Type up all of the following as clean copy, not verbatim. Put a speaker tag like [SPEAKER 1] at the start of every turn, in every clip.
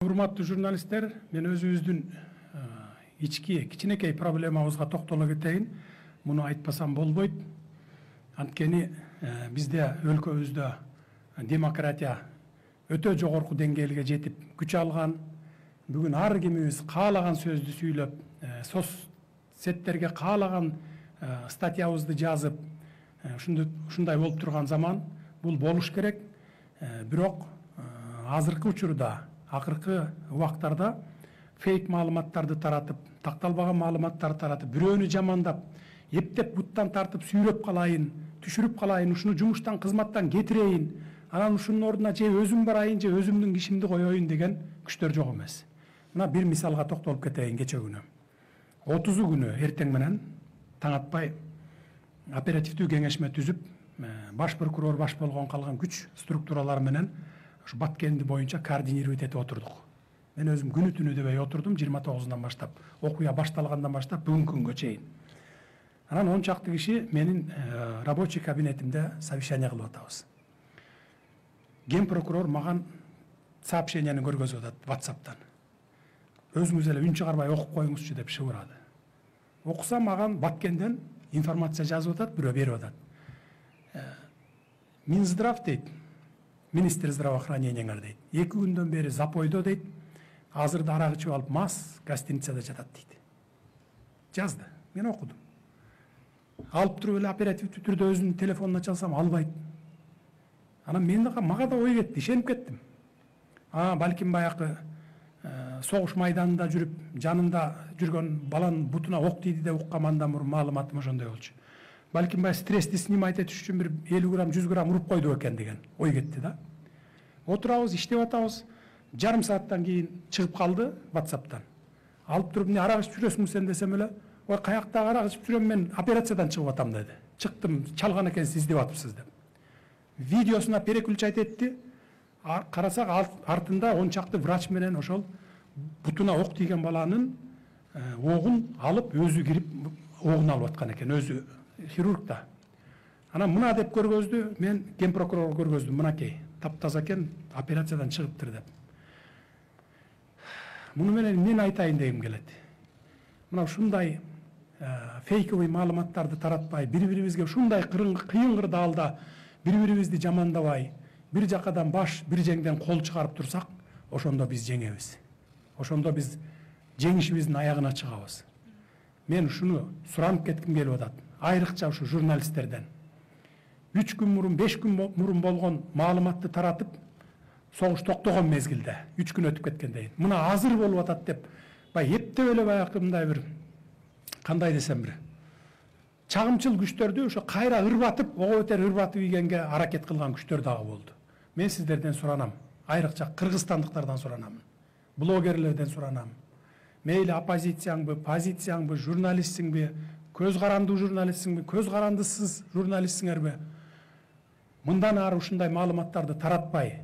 [SPEAKER 1] Урматтуу журналисттер, мен өзүбүздүн ички кичинекей проблемабызга токтоло кетейин. Муну айтпасам болбойт. Анткени бизде өлкөбүздө демократия өтө жогорку деңгээлге жетип күч алган. Бүгүн ар кимибиз каалаган сөздү сүйлөп, соцсеттерге каалаган статьябызды жазып, ушундай болуп турган заман. Бул болуш керек. Бирок азыркы учурда, акыркы убактарда фейк маалыматтарды таратып, такталбаган маалыматтарды таратып, бирөөнү жамандап, эптеп буттан тартып сүйрөп калайын, түшүрүп калайын, ушуну жумуштан, кызматтан кетирейин, анан ушунун ордуна же өзүм барайын, же өзүмдүн кишимди коёюн деген күчтөр жок эмес. Мына бир мисалга токтолуп кетейин. Кече күнү 30 күнү эртең менен таң атпай оперативдүү кеңешме түзүп, баш прокурор баш болгон калган күч структуралары менен ушу Баткенди боюнча координировать этип отурдук. Мен өзүм күнү түнү дебей отурдум, 29-дан баштап, окуя башталгандан баштап бүгүнкү күнгө чейин. Анан 10 чакты киши менин рабочий кабинетимде совещание кылып атабыз. Ген прокурор маган сообщениени көргөзүп атат WhatsApp'тан. Өзүңүз эле үн чыгарбай окуп коюңузчу деп шыбырады. Окусам маган Баткенден информация жазып атат, бирөө берип атат. Минздрав дейт, министр здравоохранениеңер дейт. 2 күндөн бери запойдо дейт. Азырда арак ичип алып мас гостиницада жатат дейт. Жазды. Мен окудум. Алып туруп эле оперативдүү түрдө өзүнүн телефонуна чалсам албайт. Анан мага да ой кетти, ишенип кеттим. Балким баякы согуш майданында жүрүп, жанында жүргөн баланын бутуна ок тийди деп уккам, андан мурун маалыматым ошондой болчу. Балким бай стрессти снимать этиш үчүн бир 50 грамм, 100 грамм уруп койду экен деген ой кетти да. Отурабыз, иштеп атабыз. Жарым сааттан кийин чыгып калды WhatsApp'тан. Алып туруп, "Не арак ичип жүрөсүң сен?" десем эле, "Ой, каяктагы арак ичип жүрөм, мен операциядан чыгып атам" деди. "Чыктым, чалган экенсиз, издеп атыпсыз" деп. Видеосуна переключать этти. Карасак артында 10 чакты врач менен ошол бутуна ок тийген баланын огун алып, өзү кирип огун алып аткан экен, өзү хирург да. Анан мына деп көргөздү, мен ген прокурорго көргөздүм, мынакей, таптаза экен, операциядан чыгыптыр деп. Муну менен эмне айтайын дегим келет. Мына ушундай фейковый маалыматтарды таратпай, бири-бирибизге ушундай кыйын кырдаалда бири-бирибизди жамандабай, бир жакадан баш, бир жеңден кол чыгарып турсак, ошондо биз жеңебиз. Ошондо биз жеңишибиздин аягына чыгабыз. Мен ушуну суранып кетким келип атат. Айрыкча ушу журналисттерден. 3 күн мурун, 5 күн мурун болгон маалыматты таратып, согуш токтогон мезгилде, 3 күн өтүп кеткенден, мына азыр болуп атат деп, эптеп эле баягы мындай бир, кандай десем бир, чагымчыл күчтөрдү ошо кайра ырбатып, ого бетер ырбатып ийгенге аракет кылган күчтөр дагы болду. Мен сиздерден суранам, айрыкча кыргызстандыктардан суранам, блогерлерден суранам. Мейли оппозицияңбы, позицияңбы, журналистсиңби, көз карандуу журналистсиңби, көз карандысыз журналистсиңерби? Мындан ары ушундай маалыматтарды таратпай,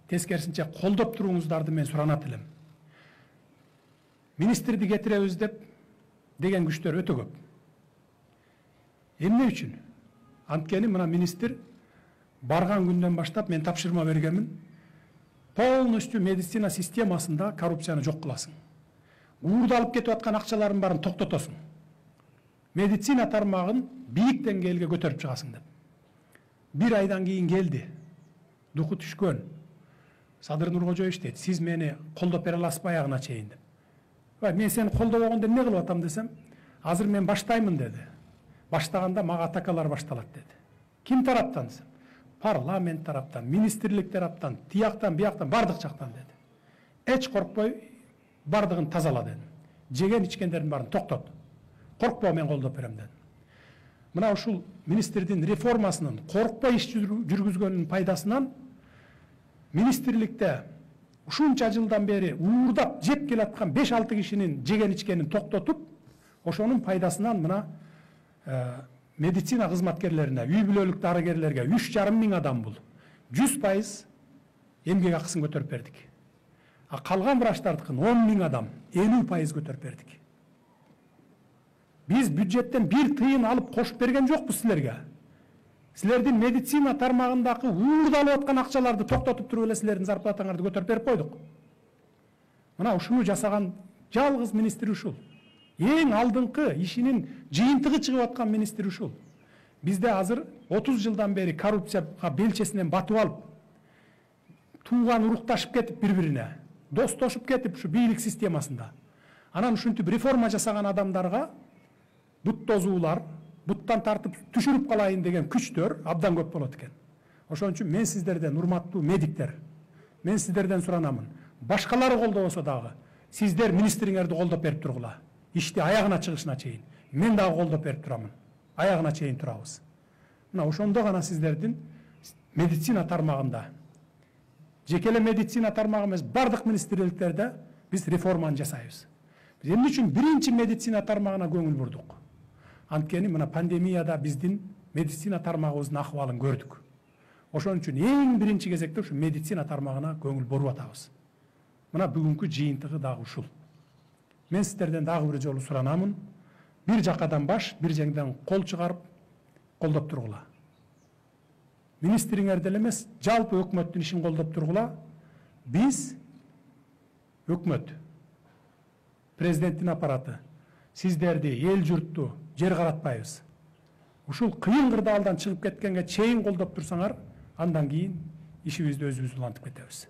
[SPEAKER 1] тескерисинче колдоп туруңуздарды мен суранат элем. Министрди кетиребиз деген күчтөр өтө көп. Эмне үчүн? Анткени мына министр барган күндөн баштап мен тапшырма бергенмин. Полностью медицина системасында коррупцияны жок кыласың. Уурдалып кетип аткан акчалардын баарын токтотосуң. Медицина тармагын бийик деңгээлге көтөрүп чыгасың деп. 1 айдан кийин келди. Духу түшкөн. Садыр Нуркожоевич дейт, "Сиз мени колдоп бере аласызбы аягына чейин" деп. Мен сени колдобогондо эмне кылып атам десем, "Азыр мен баштаймын" деди. Баштаганда мага атакалар башталат деди. Ким тараптан десем? Парламент тараптан, министрлик тараптан, тияктан, бияктан, бардык жактан деди. Эч коркпой бардыгын тазала дедим. Жеген ичкендердин баарын токтот. Коркпо, мен колдоп берем дедим. Мына ушул министрдин реформасынын коркпой иш жүргүзгөнүнүн пайдасынан министрликте ушунча жылдан бери уурдап жеп келаткан 5-6 кишинин жеген ичкенин токтотуп, ошонун пайдасынан мына медицина кызматкерлерине, үй бүлөлүк дарыгерлерге 3,5 миң адам бул 100% эмгек акысын көтөрүп бердик. Калган врачтардыкын 10 миң адам 50% көтөрүп бердик. Биз бюджеттен 1 тыйын алып кошуп берген жокпуз силерге. Силердин медицина тармагындагы уурдалып аткан акчаларды токтотуп туруп эле силердин зарплатаңарды көтөрүп берип койдук. Мына ушуну жасаган жалгыз министр ушул. Эң алдыңкы ишинин жыйынтыгы чыгып аткан министр ушул. Бизде азыр 30 жылдан бери коррупцияга белчесинен батып алып, тууган урукташып кетип бири-бирине, достошуп кетип ушу бийлик системасында. Анан ушинтип реформа жасаган адамдарга бут тозуулар, буттан тартып түшүрүп калайын деген күчтөр абдан көп болот экен. Ошон үчүн мен сиздерден, урматтуу медиктер, мен сиздерден суранамын. Башкалары колдобосо дагы, сиздер министриңерди колдоп берип тургула. Ишти аягына чыгышына чейин. Мен дагы колдоп берип турамын. Аягына чейин турабыз. Мына ошондо гана сиздердин медицина тармагында, жекеле медицина тармагы эмес, бардык министрликтерде биз реформаны жасайбыз. Биз эмне үчүн биринчи медицина тармагына көңүл бурдук? Анткени мына пандемияда биздин медицина тармагыбыздын акыбалын көрдүк. Ошон үчүн эң биринчи кезекте ушу медицина тармагына көңүл буруп атабыз. Мына бүгүнкү жыйынтыгы дагы ушул. Мен сиздерден дагы бир жолу суранамын. Бир жакадан баш, бир жеңден кол чыгарып, колдоп тургула. Министриңерди эле эмес, жалпы өкмөттүн ишин колдоп тургула. Биз өкмөт, президенттин аппараты, сиздерди, эл журтту жер каратпайбыз. Ушул кыйын кырдаалдан чыгып кеткенге чейин колдоп турсаңар, андан кийин ишибизди өзүбүз улантып кетебиз.